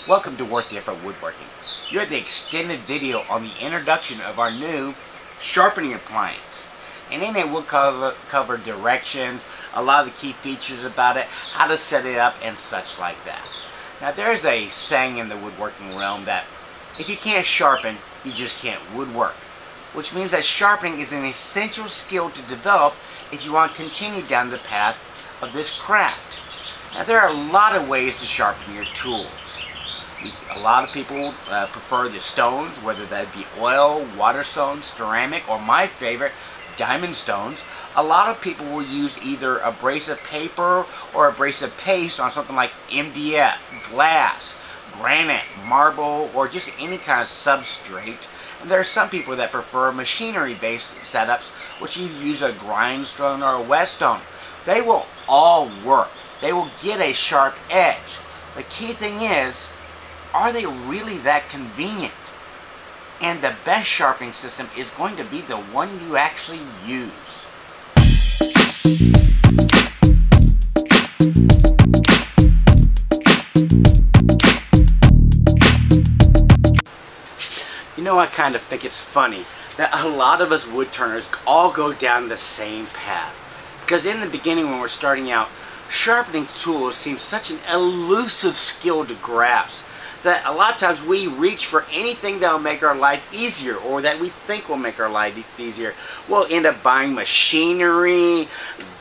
Welcome to Worth the Effort Woodworking. You're the extended video on the introduction of our new sharpening appliance. And in it we'll cover directions, a lot of the key features about it, how to set it up, and such like that. Now there's a saying in the woodworking realm that if you can't sharpen, you just can't woodwork. Which means that sharpening is an essential skill to develop if you want to continue down the path of this craft. Now there are a lot of ways to sharpen your tools. A lot of people prefer the stones, whether that be oil, water stones, ceramic, or my favorite, diamond stones. A lot of people will use either abrasive paper or abrasive paste on something like MDF, glass, granite, marble, or just any kind of substrate. And there are some people that prefer machinery-based setups, which either use a grindstone or a whetstone. They will all work. They will get a sharp edge. The key thing is, are they really that convenient? And the best sharpening system is going to be the one you actually use. You know, I kind of think it's funny that a lot of us wood turners all go down the same path. Because in the beginning when we're starting out, sharpening tools seems such an elusive skill to grasp that a lot of times we reach for anything that will make our life easier or that we think will make our life easier. We'll end up buying machinery,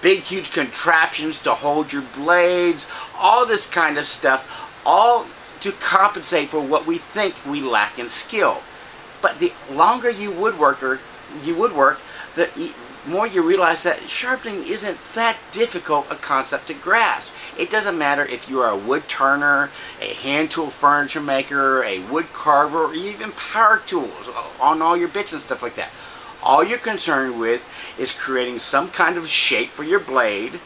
big huge contraptions to hold your blades, all this kind of stuff, all to compensate for what we think we lack in skill. But the longer you woodwork, the more you realize that sharpening isn't that difficult a concept to grasp. It doesn't matter if you are a wood turner, a hand tool furniture maker, a wood carver, or even power tools on all your bits and stuff like that. All you're concerned with is creating some kind of shape for your blade,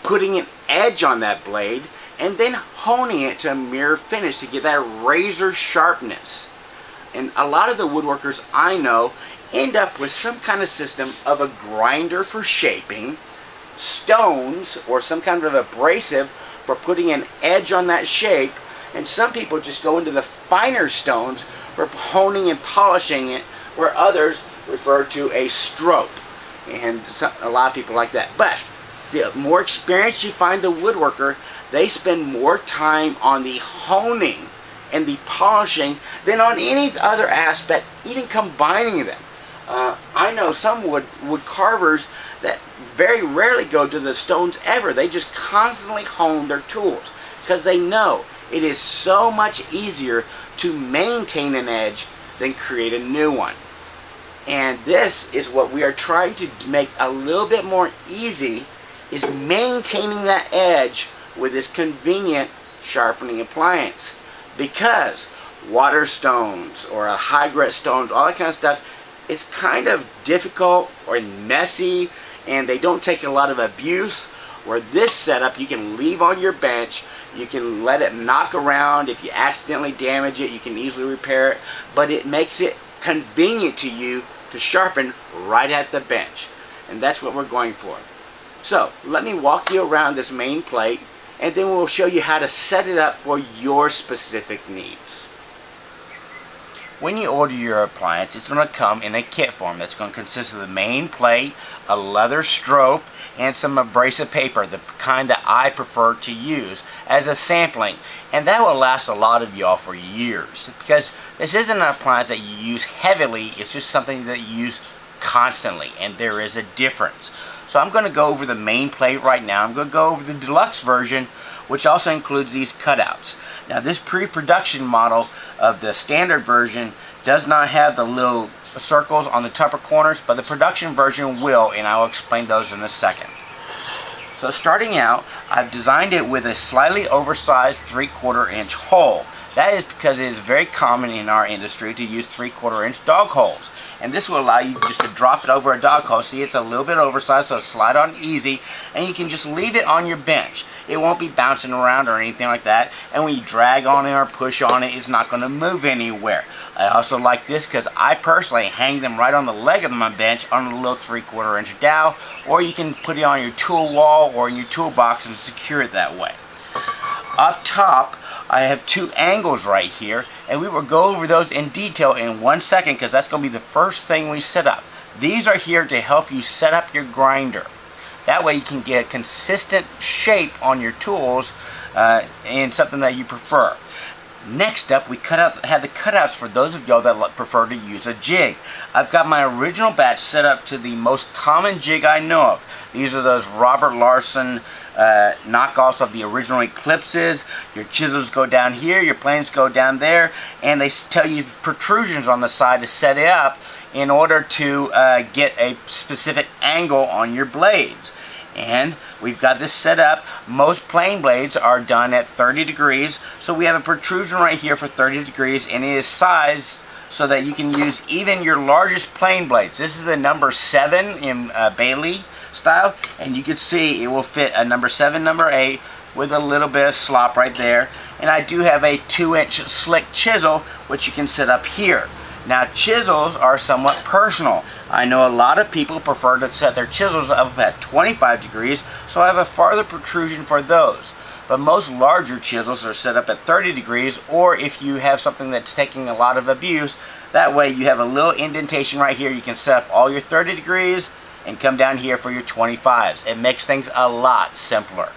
putting an edge on that blade, and then honing it to a mirror finish to get that razor sharpness. And a lot of the woodworkers I know end up with some kind of system of a grinder for shaping, stones or some kind of abrasive for putting an edge on that shape, and some people just go into the finer stones for honing and polishing it, where others refer to a stroke, and a lot of people like that. But the more experienced you find the woodworker, they spend more time on the honing and the polishing than on any other aspect, even combining them. I know some wood carvers that very rarely go to the stones ever. They just constantly hone their tools because they know it is so much easier to maintain an edge than create a new one. And this is what we are trying to make a little bit more easy, is maintaining that edge with this convenient sharpening appliance. Because water stones or high grit stones, all that kind of stuff, it's kind of difficult or messy, and they don't take a lot of abuse. Where this setup you can leave on your bench, you can let it knock around. If you accidentally damage it, you can easily repair it, but it makes it convenient to you to sharpen right at the bench, and that's what we're going for. So let me walk you around this main plate, and then we'll show you how to set it up for your specific needs. When you order your appliance, it's going to come in a kit form that's going to consist of the main plate, a leather strobe, and some abrasive paper, the kind that I prefer to use as a sampling. And that will last a lot of y'all for years, because this isn't an appliance that you use heavily, it's just something that you use constantly, and there is a difference. So I'm going to go over the main plate right now. I'm going to go over the deluxe version, which also includes these cutouts. Now this pre-production model of the standard version does not have the little circles on the upper corners, but the production version will, and I will explain those in a second. So starting out, I've designed it with a slightly oversized 3/4 inch hole. That is because it is very common in our industry to use 3/4 inch dog holes. And this will allow you just to drop it over a dog hole. See, it's a little bit oversized, so it'll slide on easy, and you can just leave it on your bench. It won't be bouncing around or anything like that, and when you drag on it or push on it, it's not going to move anywhere. I also like this because I personally hang them right on the leg of my bench on a little 3/4 inch dowel, or you can put it on your tool wall or in your toolbox and secure it that way. Up top I have two angles right here, and we will go over those in detail in 1 second because that's going to be the first thing we set up. These are here to help you set up your grinder. That way you can get a consistent shape on your tools and something that you prefer. Next up, we had the cutouts for those of y'all that prefer to use a jig. I've got my original batch set up to the most common jig I know of. These are those Robert Larson knockoffs of the original Eclipses. Your chisels go down here, your planes go down there, and they tell you protrusions on the side to set it up in order to get a specific angle on your blades. And we've got this set up. Most plane blades are done at 30 degrees, so we have a protrusion right here for 30 degrees, and it is sized so that you can use even your largest plane blades. This is the number 7 in Bailey style, and you can see it will fit a number 7, number 8 with a little bit of slop right there. And I do have a 2-inch slick chisel, which you can set up here. Now, chisels are somewhat personal. I know a lot of people prefer to set their chisels up at 25 degrees, so I have a farther protrusion for those. But most larger chisels are set up at 30 degrees, or if you have something that's taking a lot of abuse, that way you have a little indentation right here. You can set up all your 30 degrees and come down here for your 25s. It makes things a lot simpler.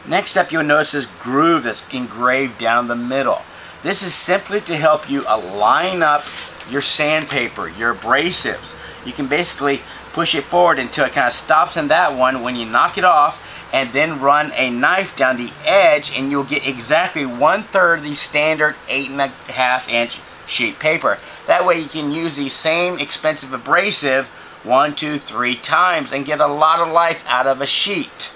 Next up, you'll notice this groove that's engraved down the middle. This is simply to help you align up your sandpaper, your abrasives. You can basically push it forward until it kind of stops in that one when you knock it off, and then run a knife down the edge, and you'll get exactly 1/3 the standard 8.5-inch sheet paper. That way you can use the same expensive abrasive 1, 2, 3 times and get a lot of life out of a sheet.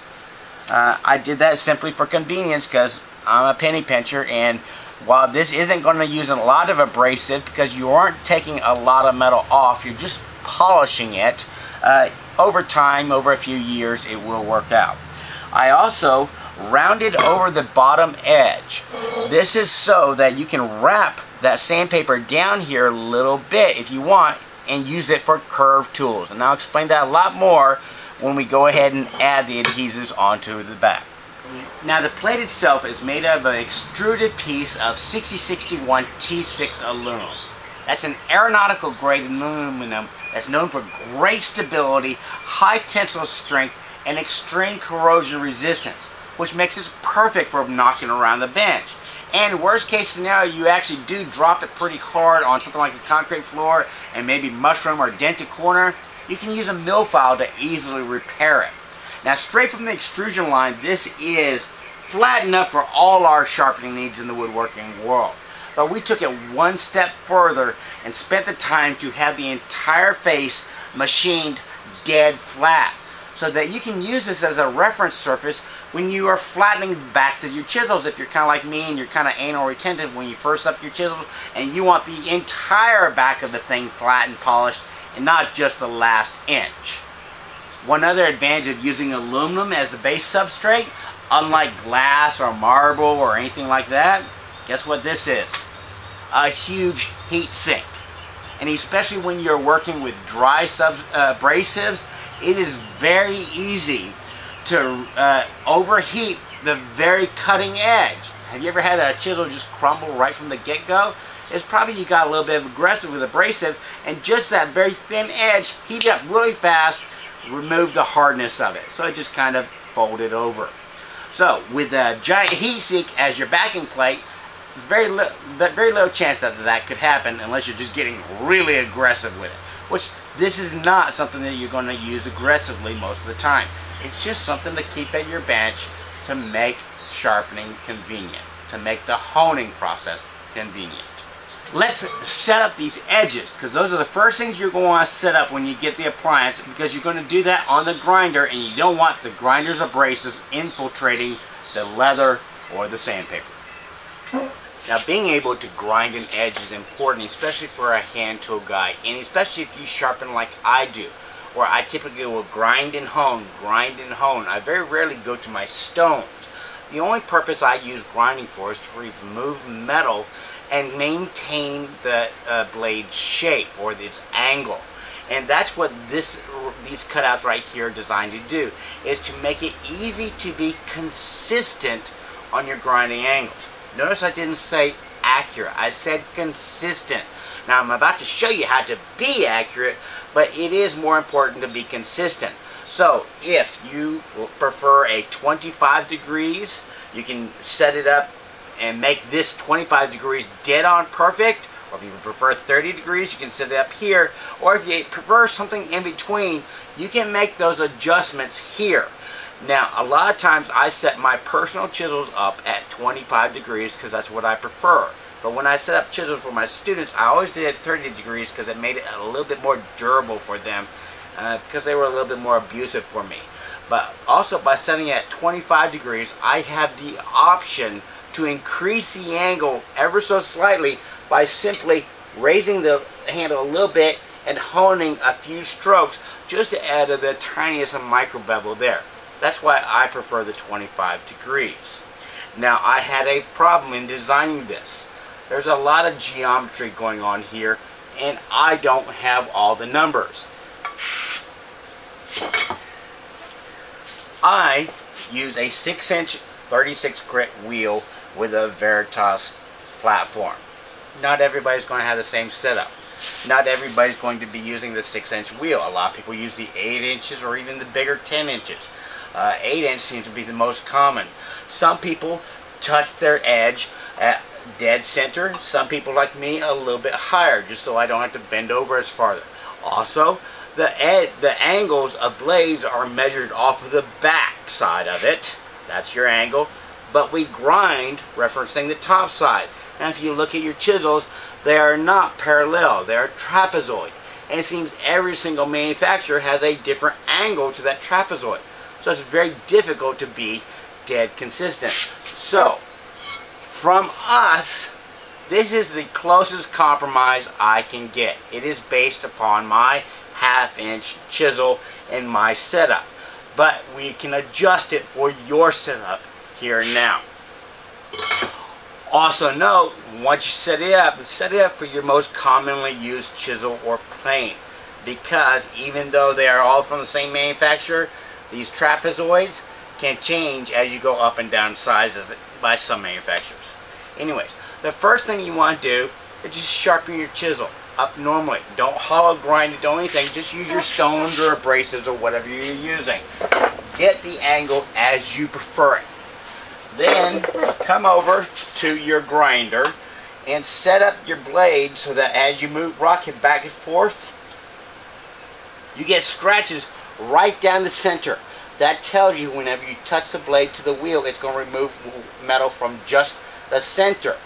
I did that simply for convenience because I'm a penny pincher, and while this isn't going to use a lot of abrasive because you aren't taking a lot of metal off, you're just polishing it, over time, over a few years, it will work out. I also rounded over the bottom edge. This is so that you can wrap that sandpaper down here a little bit if you want and use it for curved tools. And I'll explain that a lot more when we go ahead and add the adhesives onto the back. Now, the plate itself is made of an extruded piece of 6061 T6 aluminum. That's an aeronautical grade aluminum that's known for great stability, high tensile strength, and extreme corrosion resistance, which makes it perfect for knocking around the bench. And worst case scenario, you actually do drop it pretty hard on something like a concrete floor and maybe mushroom or dent a corner, you can use a mill file to easily repair it. Now, straight from the extrusion line, this is flat enough for all our sharpening needs in the woodworking world. But we took it one step further and spent the time to have the entire face machined dead flat, so that you can use this as a reference surface when you are flattening the backs of your chisels. If you're kind of like me and you're kind of anal retentive when you first up your chisels and you want the entire back of the thing flat and polished and not just the last inch. One other advantage of using aluminum as the base substrate, unlike glass or marble or anything like that, guess what this is? A huge heat sink. And especially when you're working with dry abrasives, it is very easy to overheat the very cutting edge. Have you ever had a chisel just crumble right from the get-go? It's probably you got a little bit of aggressive with abrasive, and just that very thin edge heated up really fast, remove the hardness of it. So it just kind of folded over. So with a giant heat sink as your backing plate, very little chance that that could happen unless you're just getting really aggressive with it. Which this is not something that you're going to use aggressively most of the time. It's just something to keep at your bench to make sharpening convenient, to make the honing process convenient. Let's set up these edges, because those are the first things you're going to want to set up when you get the appliance, because you're going to do that on the grinder, and you don't want the grinder's abrasives infiltrating the leather or the sandpaper. Now, being able to grind an edge is important, especially for a hand tool guy, and especially if you sharpen like I do, where I typically will grind and hone, grind and hone. I very rarely go to my stones. The only purpose I use grinding for is to remove metal and maintain the blade shape or its angle. And that's what these cutouts right here are designed to do, is to make it easy to be consistent on your grinding angles. Notice I didn't say accurate, I said consistent. Now I'm about to show you how to be accurate, but it is more important to be consistent. So if you prefer a 25 degrees, you can set it up and make this 25 degrees dead on perfect. Or if you prefer 30 degrees, you can set it up here. Or if you prefer something in between, you can make those adjustments here. Now, a lot of times I set my personal chisels up at 25 degrees because that's what I prefer. But when I set up chisels for my students, I always did it at 30 degrees because it made it a little bit more durable for them because they were a little bit more abusive for me. But also by setting it at 25 degrees, I have the option to increase the angle ever so slightly by simply raising the handle a little bit and honing a few strokes just to add to the tiniest micro bevel there. That's why I prefer the 25 degrees. Now I had a problem in designing this. There's a lot of geometry going on here and I don't have all the numbers. I use a 6-inch 36 grit wheel with a Veritas platform. Not everybody's going to have the same setup. Not everybody's going to be using the 6-inch wheel. A lot of people use the 8 inches or even the bigger 10 inches. 8-inch seems to be the most common. Some people touch their edge at dead center. Some people like me a little bit higher just so I don't have to bend over as farther. Also, the angles of blades are measured off of the back side of it. That's your angle. But we grind referencing the top side. Now if you look at your chisels, they are not parallel. They are trapezoid. And it seems every single manufacturer has a different angle to that trapezoid. So it's very difficult to be dead consistent. So, from us, this is the closest compromise I can get. It is based upon my 1/2-inch chisel and my setup. But we can adjust it for your setup here and now. Also note, once you set it up for your most commonly used chisel or plane. Because even though they are all from the same manufacturer, these trapezoids can change as you go up and down sizes by some manufacturers. Anyways, the first thing you want to do is just sharpen your chisel up normally. Don't hollow grind it, don't anything. Just use your stones or abrasives or whatever you're using. Get the angle as you prefer it. Then come over to your grinder and set up your blade so that as you rock it back and forth, you get scratches right down the center. That tells you whenever you touch the blade to the wheel, it's going to remove metal from just the center.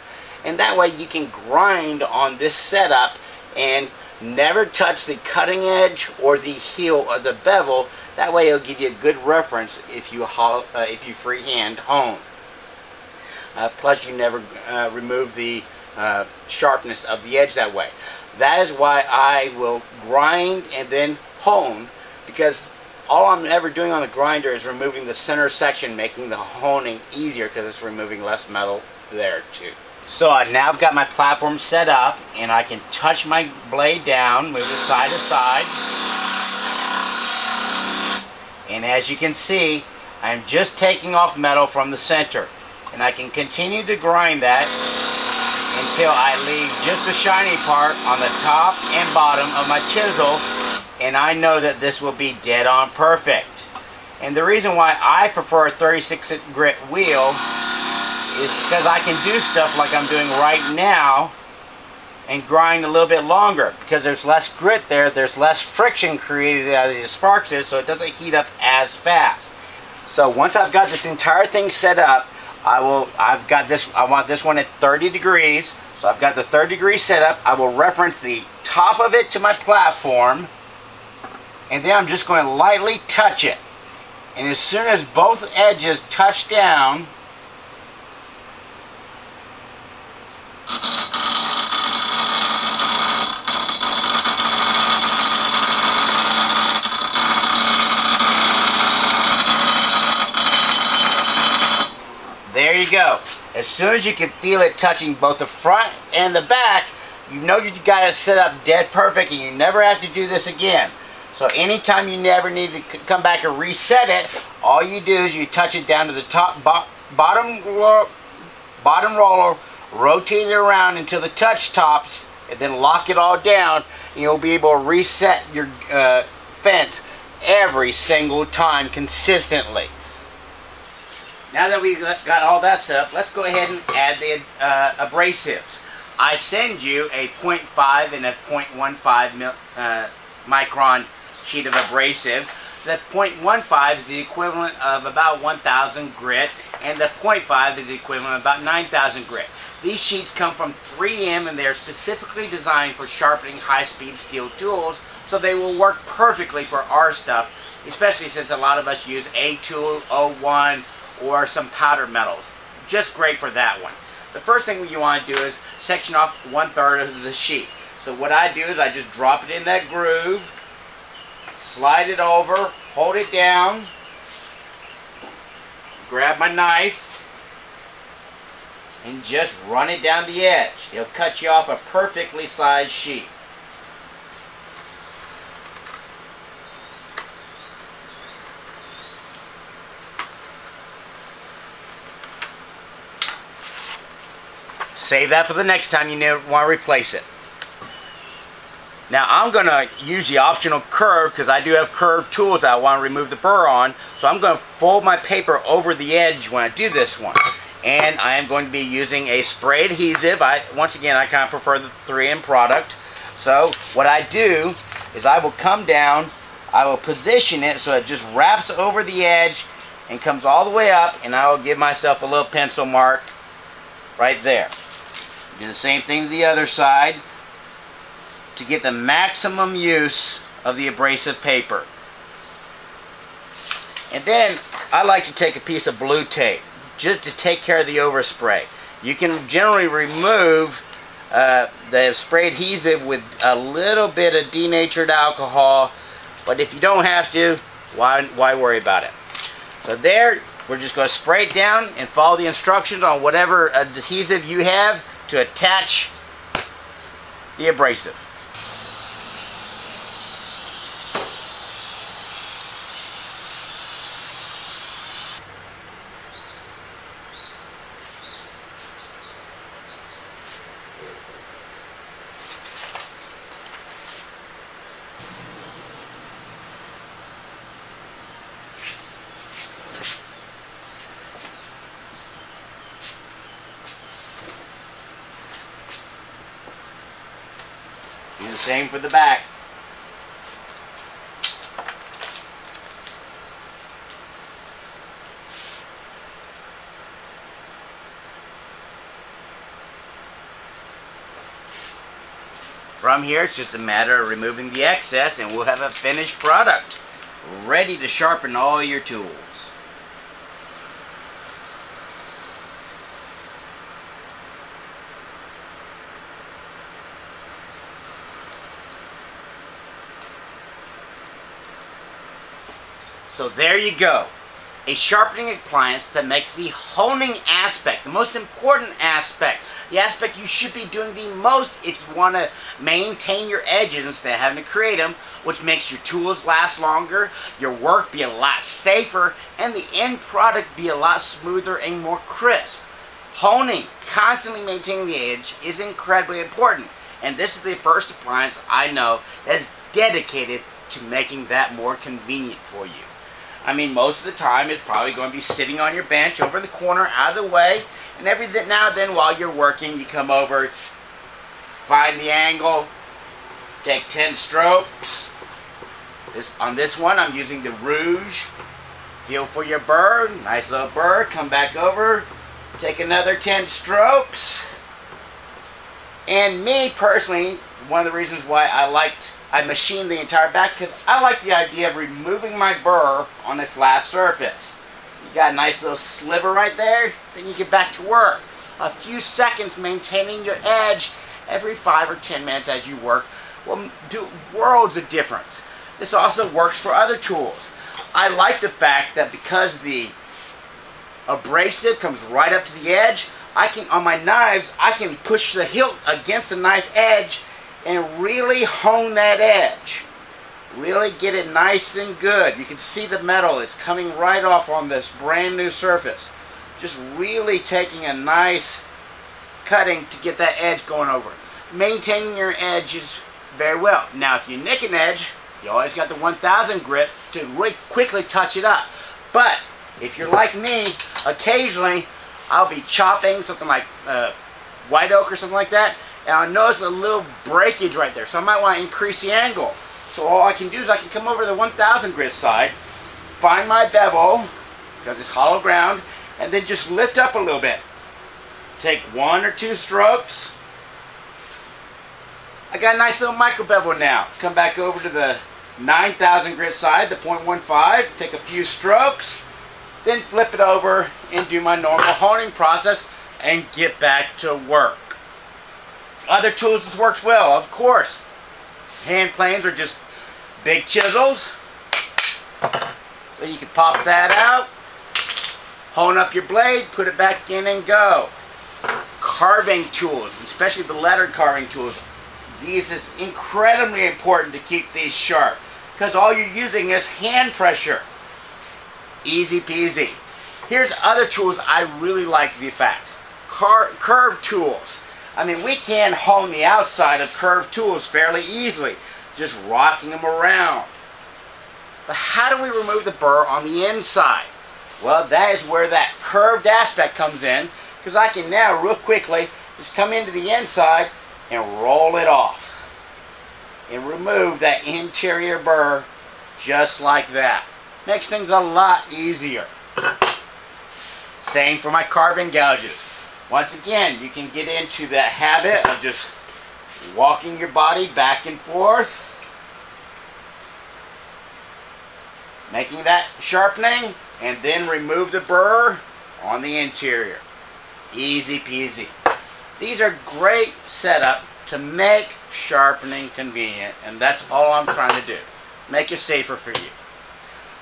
And that way you can grind on this setup and never touch the cutting edge or the heel of the bevel. That way it'll give you a good reference if you freehand hone. Plus you never remove the sharpness of the edge that way. That is why I will grind and then hone, because all I'm ever doing on the grinder is removing the center section, making the honing easier because it's removing less metal there too. So now I've got my platform set up and I can touch my blade down, move it side to side. And as you can see, I'm just taking off metal from the center. And I can continue to grind that until I leave just the shiny part on the top and bottom of my chisel, and I know that this will be dead on perfect. And the reason why I prefer a 36 grit wheel is because I can do stuff like I'm doing right now and grind a little bit longer, because there's less grit there's less friction created out of these sparks, so it doesn't heat up as fast. So once I've got this entire thing set up, I want this one at 30 degrees. So I've got the 30 degree setup. I will reference the top of it to my platform, and then I'm just going to lightly touch it. And as soon as both edges touch down, there you go. As soon as you can feel it touching both the front and the back, you know you got it set up dead perfect and you never have to do this again. So anytime you never need to come back and reset it, all you do is you touch it down to the top bottom roller, rotate it around until the touch tops, and then lock it all down, and you'll be able to reset your fence every single time consistently. Now that we've got all that set up, let's go ahead and add the abrasives. I send you a 0.5 and a 0.15 micron sheet of abrasive. The 0.15 is the equivalent of about 1,000 grit, and the 0.5 is the equivalent of about 9,000 grit. These sheets come from 3M, and they're specifically designed for sharpening high-speed steel tools, so they will work perfectly for our stuff, especially since a lot of us use A2, O1, or some powder metals. Just great for that one. The first thing you want to do is section off 1/3 of the sheet. So what I do is I just drop it in that groove, slide it over, hold it down, grab my knife, and just run it down the edge. It'll cut you off a perfectly sized sheet. Save that for the next time you want to replace it. Now I'm going to use the optional curve because I do have curved tools that I want to remove the burr on. So I'm going to fold my paper over the edge when I do this one. And I am going to be using a spray adhesive. Once again, I kind of prefer the 3M product. So what I do is I will come down, I will position it so it just wraps over the edge and comes all the way up, and I will give myself a little pencil mark right there. Do the same thing to the other side to get the maximum use of the abrasive paper. And then I like to take a piece of blue tape just to take care of the overspray. You can generally remove the spray adhesive with a little bit of denatured alcohol, but if you don't have to, why worry about it? So there, we're just going to spray it down and follow the instructions on whatever adhesive you have to attach the abrasive. Do the same for the back. From here, it's just a matter of removing the excess, and we'll have a finished product ready to sharpen all your tools. So there you go, a sharpening appliance that makes the honing aspect, the most important aspect, the aspect you should be doing the most if you want to maintain your edges instead of having to create them, which makes your tools last longer, your work be a lot safer, and the end product be a lot smoother and more crisp. Honing, constantly maintaining the edge, is incredibly important, and this is the first appliance I know that is dedicated to making that more convenient for you. I mean, most of the time it's probably going to be sitting on your bench over in the corner, out of the way, and every now and then while you're working, you come over, find the angle, take 10 strokes. On this one, I'm using the Rouge. Feel for your burr, nice little burr, come back over, take another 10 strokes. And me personally, one of the reasons why I machined the entire back, because I like the idea of removing my burr on a flat surface. You got a nice little sliver right there, then you get back to work. A few seconds maintaining your edge every 5 or 10 minutes as you work will do worlds of difference. This also works for other tools. I like the fact that because the abrasive comes right up to the edge, on my knives, I can push the hilt against the knife edge and really hone that edge. Really get it nice and good. You can see the metal, it's coming right off on this brand new surface. Just really taking a nice cutting to get that edge going over. Maintaining your edges very well. Now if you nick an edge, you always got the 1000 grit to really quickly touch it up. But if you're like me, occasionally I'll be chopping something like white oak or something like that, and I'll notice a little breakage right there. So I might want to increase the angle. So all I can do is I can come over to the 1000 grit side, find my bevel, because it's hollow ground, and then just lift up a little bit. Take 1 or 2 strokes. I got a nice little micro bevel now. Come back over to the 9000 grit side, the 0.15, take a few strokes, then flip it over and do my normal honing process and get back to work. Other tools this works well, of course. Hand planes are just big chisels. So you can pop that out, hone up your blade, put it back in and go. Carving tools, especially the letter carving tools, these is incredibly important to keep these sharp because all you're using is hand pressure. Easy peasy. Here's other tools I really like the fact. Curved tools. I mean, we can hone the outside of curved tools fairly easily, just rocking them around. But how do we remove the burr on the inside? Well, that is where that curved aspect comes in, because I can now real quickly just come into the inside and roll it off and remove that interior burr just like that. Makes things a lot easier. Same for my carving gouges. Once again, you can get into that habit of just walking your body back and forth, making that sharpening, and then remove the burr on the interior. Easy peasy. These are great setup to make sharpening convenient, and that's all I'm trying to do. Make it safer for you.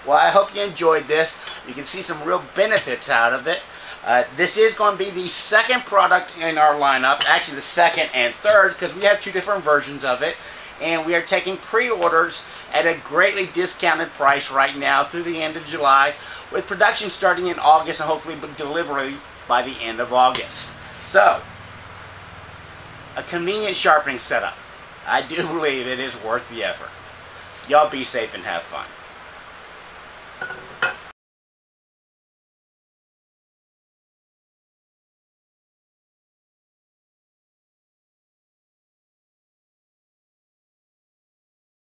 Well, I hope you enjoyed this. You can see some real benefits out of it. This is going to be the second product in our lineup, actually the second and third, because we have 2 different versions of it, and we are taking pre-orders at a greatly discounted price right now through the end of July, with production starting in August and hopefully delivery by the end of August. So, a convenient sharpening setup. I do believe it is worth the effort. Y'all be safe and have fun.